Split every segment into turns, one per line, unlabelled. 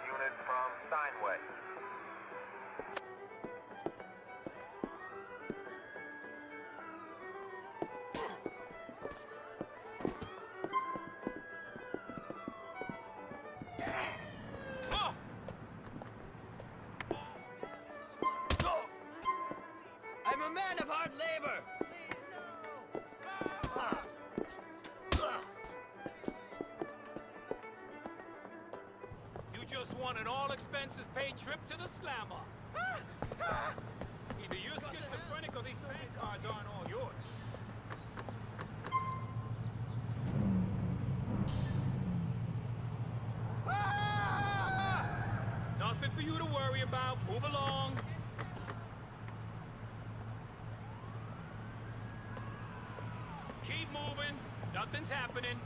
unit from Steinway.
I'm a man of hard labor!
You just want an all-expenses-paid trip to the slammer. Either you're schizophrenic or these bank cards aren't all yours. Nothing for you to worry about. Move along. Keep moving. Nothing's happening.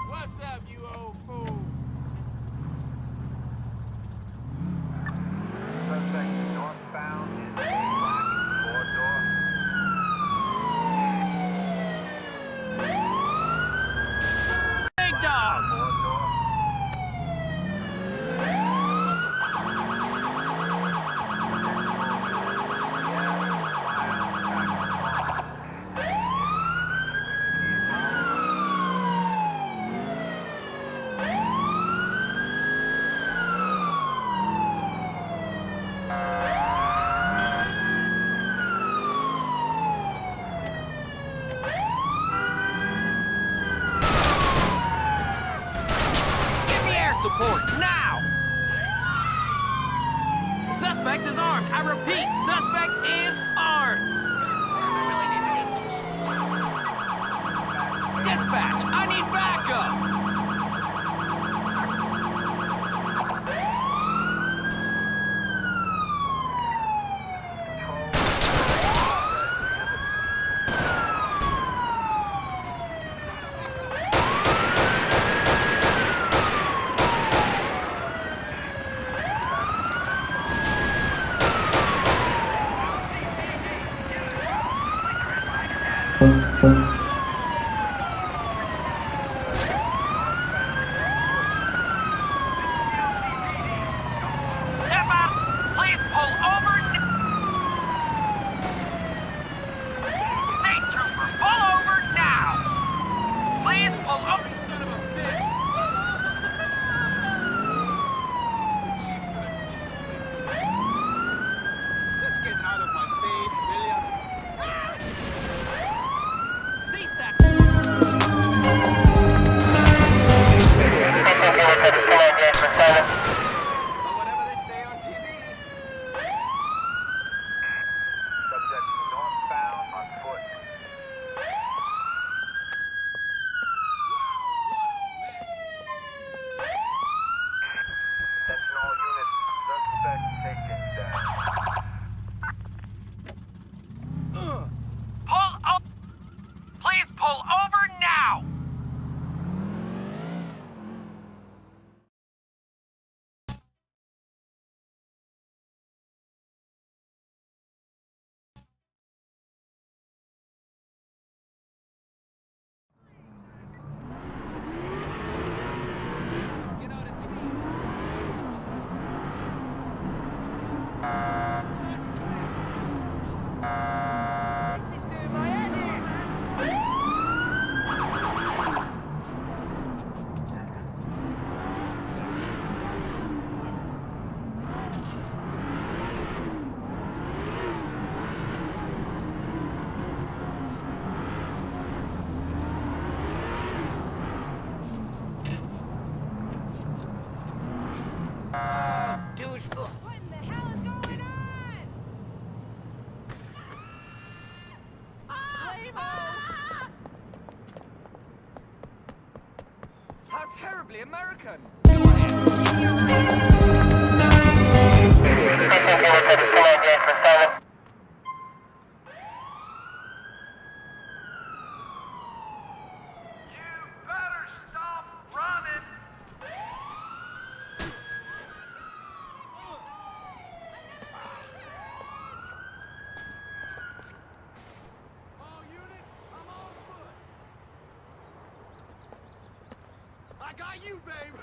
What's up, you old fool?
Suspect northbound is a black four-door.
Big dogs!
Four-door.
Give me air support, now! The suspect is armed. I repeat, suspect is armed! Dispatch, I need backup! probably American. Go ahead.
You better stop running.
All units, I'm on foot. I got you, babe.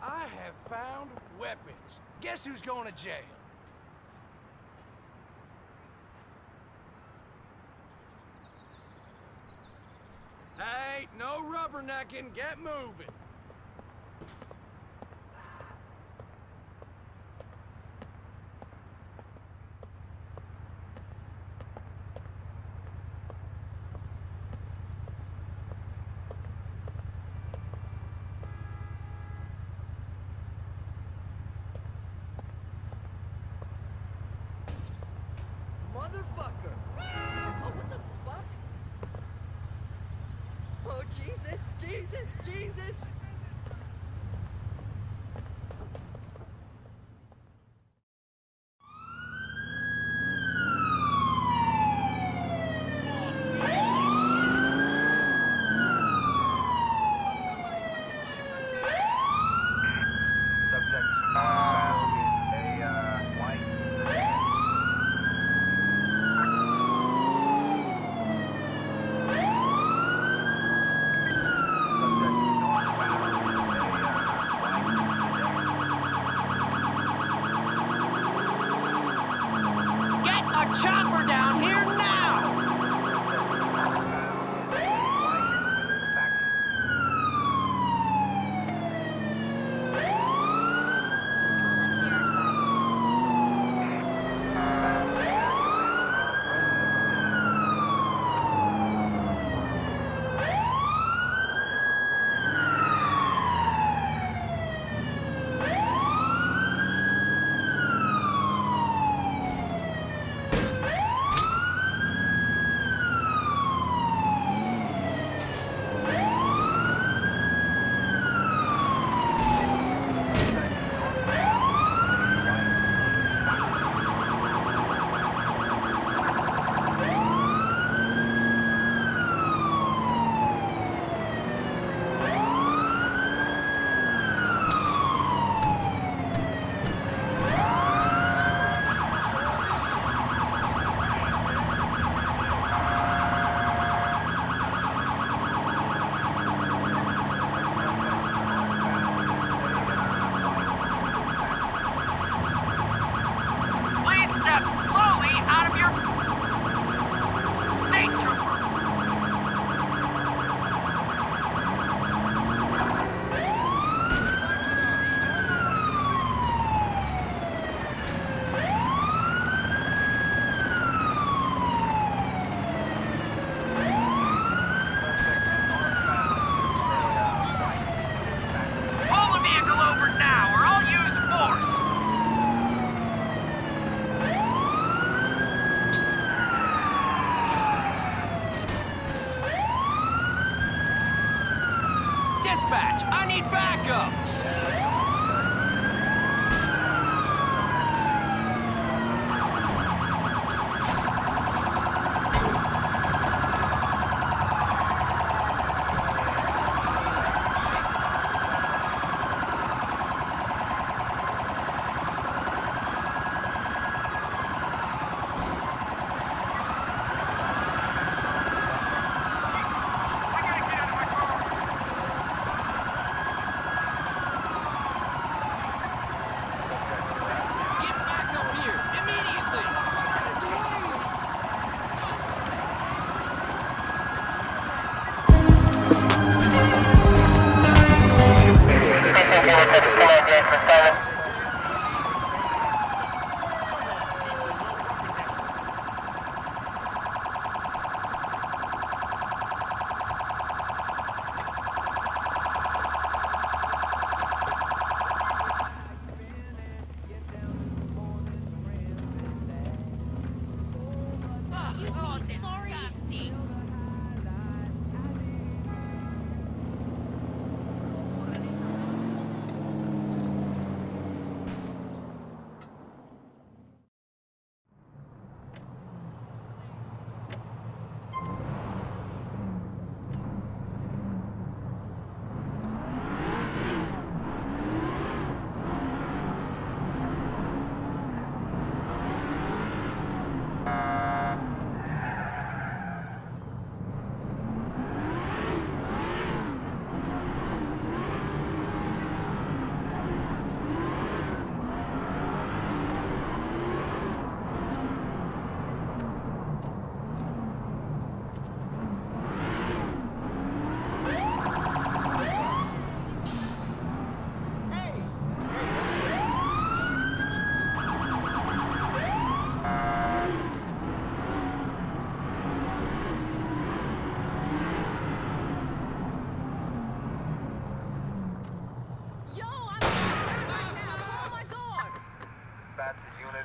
I have found weapons. Guess who's going to jail? Hey, no rubbernecking. Get moving. Motherfucker! Oh, what the fuck? Oh, Jesus, Jesus, Jesus!
Subject found in a white sedan. Subject northbound in a white sedan.
Get a chopper down here now! Please step slowly out of your... State trooper! Pull the vehicle over now, or I'll use force! Dispatch, I need backup!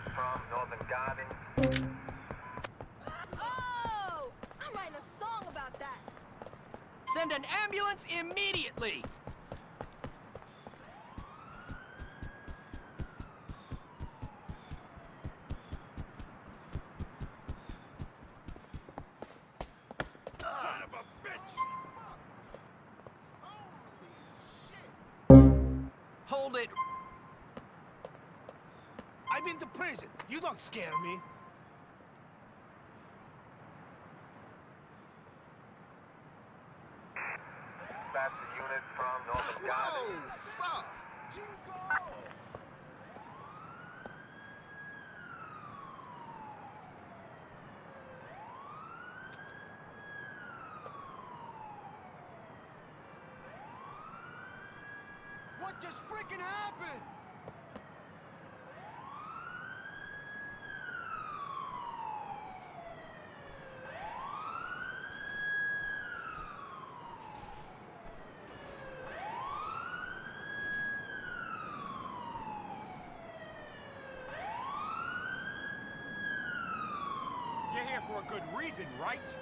unit from Northern Gardens.
Oh! I'm writing a song about that.
Send an ambulance immediately!
Son of a bitch!
Hold it!
I've been to prison. You don't scare me.
That's the unit from Northern Gardens.
Fuck! Jingo! What just freaking happened?
You're here for a good reason, right?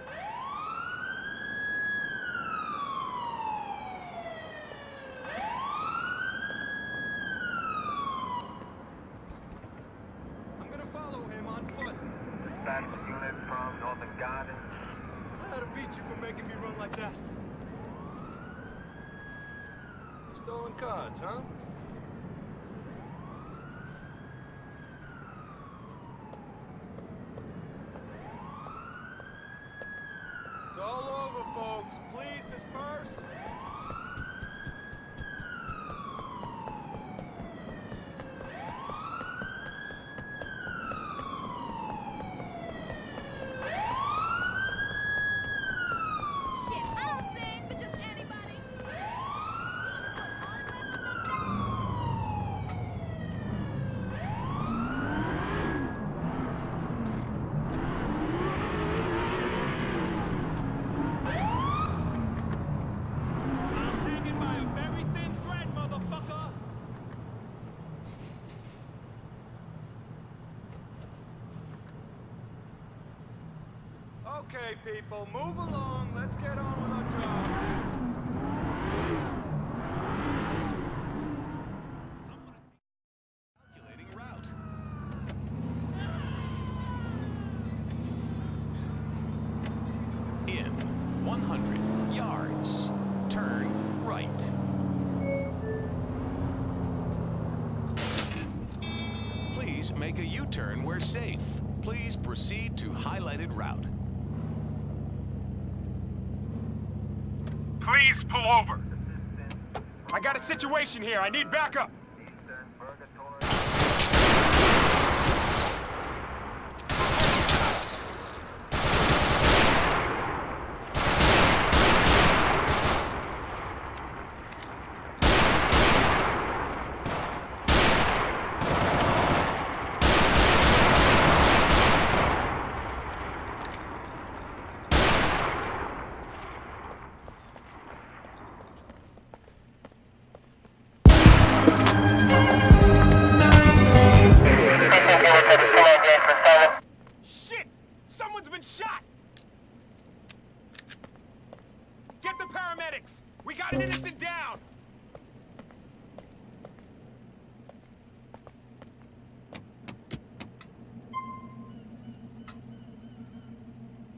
I'm gonna follow him on foot.
That's the unit from Northern Gardens.
I ought to beat you for making me run like that.
Stolen cards, huh?
It's all over, folks. Please disperse.
Shit, I don't sing, but just anybody. You looking for an autograph or something?
I'm hanging by a very thin thread, motherfucker!
Okay, people, move along. Let's get on with our jobs.
Calculating route. In 100 yards, turn right. Please make a U-turn where safe. Please proceed to highlighted route.
Please pull over! I got a situation here. I need backup!
Eastern Purgatory.
Shit! Someone's been shot! Get the paramedics! We got an innocent down!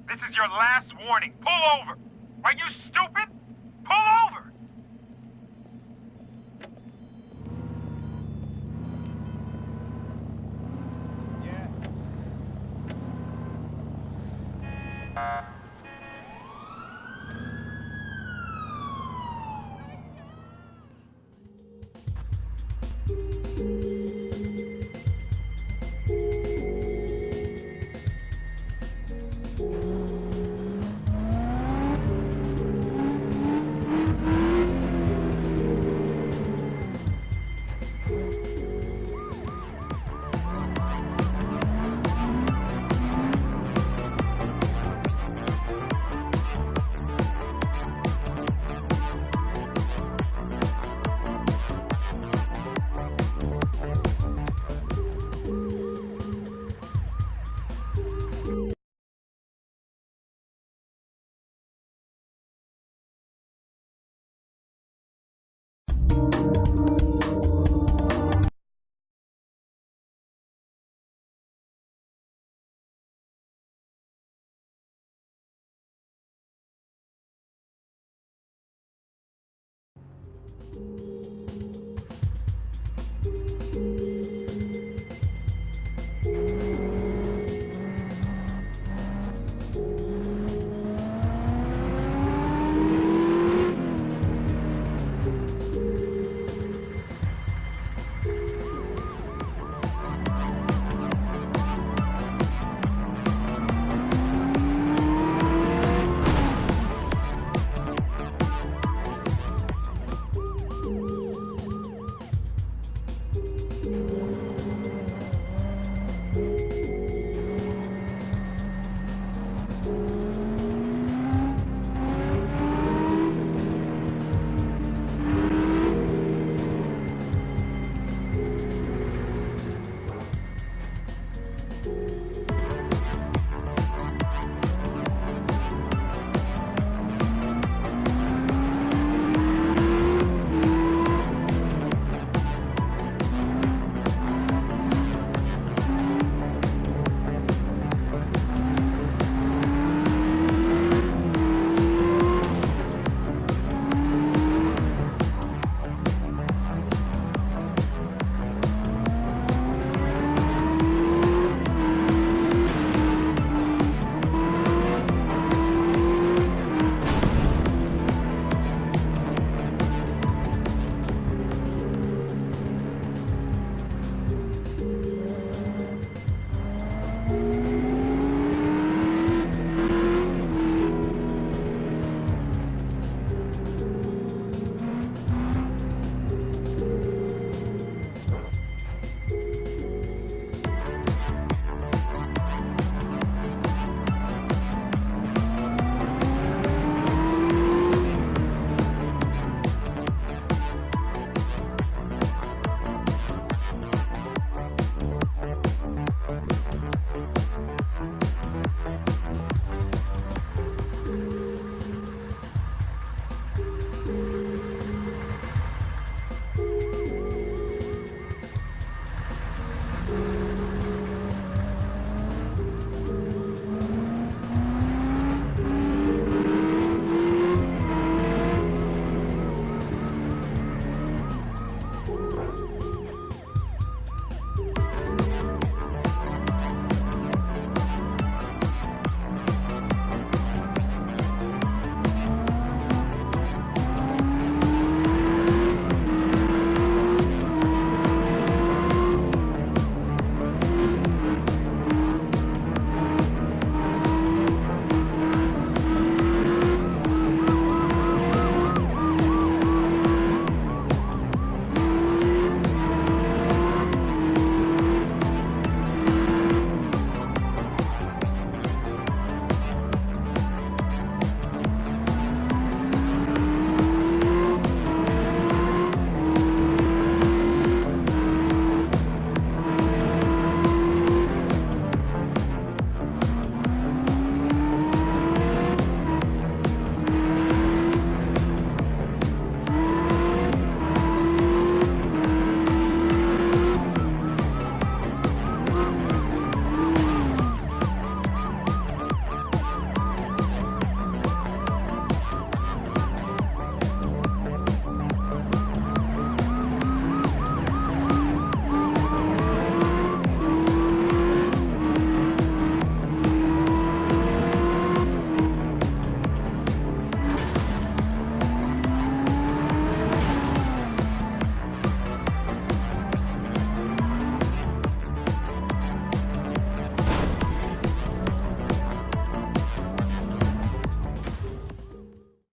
This is your last warning. Pull over! Are you stupid? Pull over!
Yeah.